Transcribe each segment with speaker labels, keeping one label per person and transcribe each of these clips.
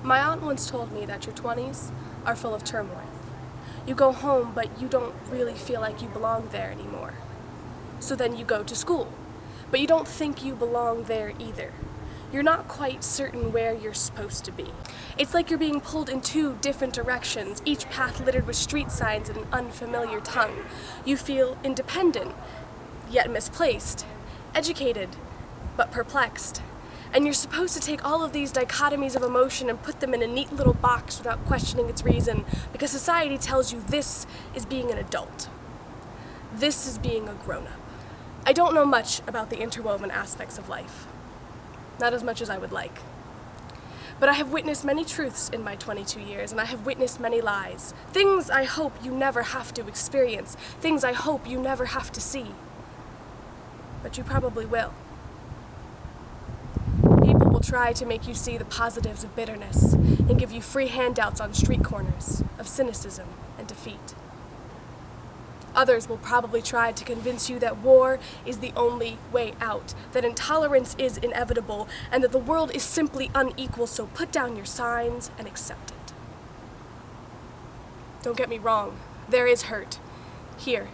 Speaker 1: My aunt once told me that your 20s are full of turmoil. You go home, but you don't really feel like you belong there anymore. So then you go to school, but you don't think you belong there either. You're not quite certain where you're supposed to be. It's like you're being pulled in two different directions, each path littered with street signs and an unfamiliar tongue. You feel independent, yet misplaced, educated, but perplexed. And you're supposed to take all of these dichotomies of emotion and put them in a neat little box without questioning its reason, because society tells you this is being an adult. This is being a grown-up. I don't know much about the interwoven aspects of life. Not as much as I would like. But I have witnessed many truths in my 22 years, and I have witnessed many lies. Things I hope you never have to experience. Things I hope you never have to see. But you probably will. People will try to make you see the positives of bitterness and give you free handouts on street corners of cynicism and defeat. Others will probably try to convince you that war is the only way out, that intolerance is inevitable, and that the world is simply unequal, so put down your signs and accept it. Don't get me wrong, there is hurt. Here.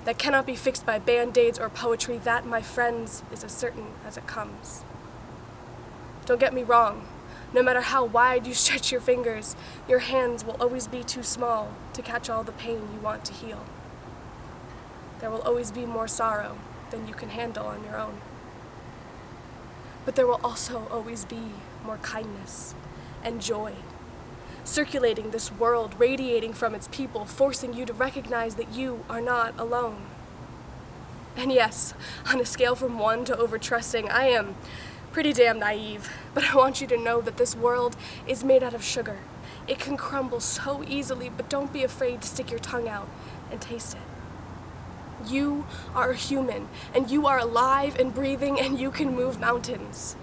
Speaker 1: That cannot be fixed by band-aids or poetry. That, my friends, is as certain as it comes. Don't get me wrong. No matter how wide you stretch your fingers, your hands will always be too small to catch all the pain you want to heal. There will always be more sorrow than you can handle on your own. But there will also always be more kindness and joy, circulating this world, radiating from its people, forcing you to recognize that you are not alone. And yes, on a scale from 1 to over-trusting, I am pretty damn naive, but I want you to know that this world is made out of sugar. It can crumble so easily, but don't be afraid to stick your tongue out and taste it. You are a human, and you are alive and breathing, and you can move mountains.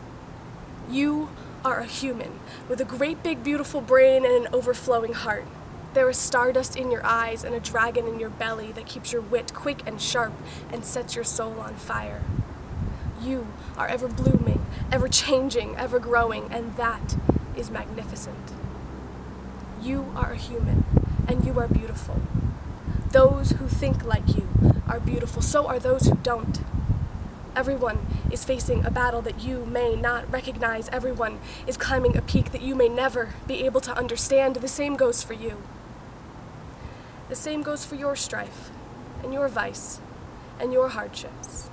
Speaker 1: You are a human with a great big beautiful brain and an overflowing heart. There is stardust in your eyes and a dragon in your belly that keeps your wit quick and sharp and sets your soul on fire. You are ever blooming, ever changing, ever growing, and that is magnificent. You are a human, and you are beautiful. Those who think like you are beautiful, so are those who don't. Everyone is facing a battle that you may not recognize. Everyone is climbing a peak that you may never be able to understand. The same goes for you. The same goes for your strife, and your vice, and your hardships.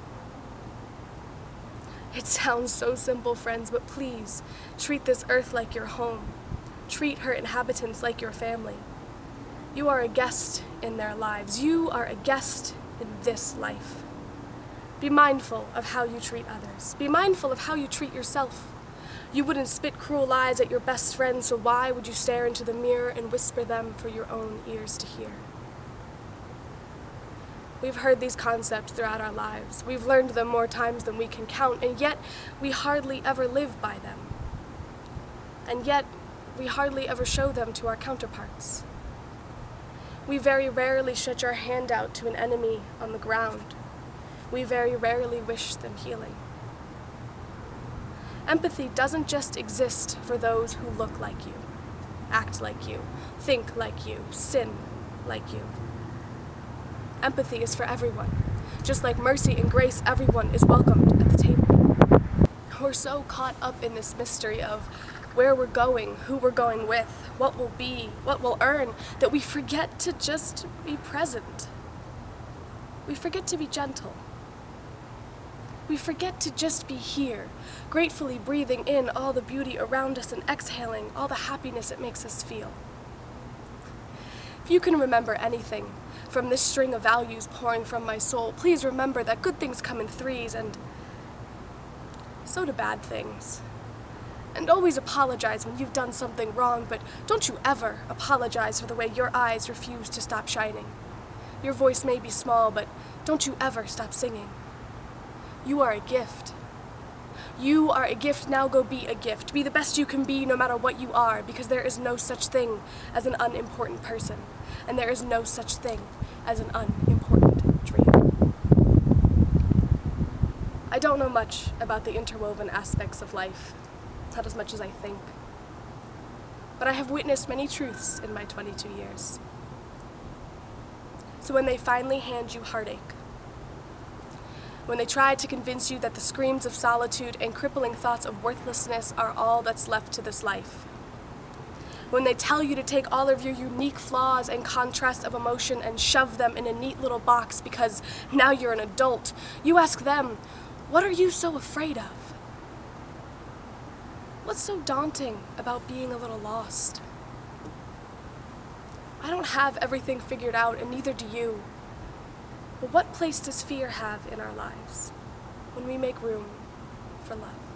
Speaker 1: It sounds so simple, friends, but please treat this earth like your home. Treat her inhabitants like your family. You are a guest in their lives. You are a guest in this life. Be mindful of how you treat others. Be mindful of how you treat yourself. You wouldn't spit cruel lies at your best friend, so why would you stare into the mirror and whisper them for your own ears to hear? We've heard these concepts throughout our lives. We've learned them more times than we can count, and yet we hardly ever live by them. And yet we hardly ever show them to our counterparts. We very rarely stretch our hand out to an enemy on the ground. We very rarely wish them healing. Empathy doesn't just exist for those who look like you, act like you, think like you, sin like you. Empathy is for everyone. Just like mercy and grace, everyone is welcomed at the table. We're so caught up in this mystery of where we're going, who we're going with, what we'll be, what we'll earn, that we forget to just be present. We forget to be gentle. We forget to just be here, gratefully breathing in all the beauty around us and exhaling all the happiness it makes us feel. If you can remember anything from this string of values pouring from my soul, please remember that good things come in threes, and so do bad things. And always apologize when you've done something wrong, but don't you ever apologize for the way your eyes refuse to stop shining. Your voice may be small, but don't you ever stop singing. You are a gift. You are a gift. Now go be a gift. Be the best you can be no matter what you are, because there is no such thing as an unimportant person, and there is no such thing as an unimportant dream. I don't know much about the interwoven aspects of life, not as much as I think. but I have witnessed many truths in my 22 years. So when they finally hand you heartache, when they try to convince you that the screams of solitude and crippling thoughts of worthlessness are all that's left to this life, when they tell you to take all of your unique flaws and contrasts of emotion and shove them in a neat little box because now you're an adult, you ask them, what are you so afraid of? What's so daunting about being a little lost? I don't have everything figured out, and neither do you. But what place does fear have in our lives when we make room for love?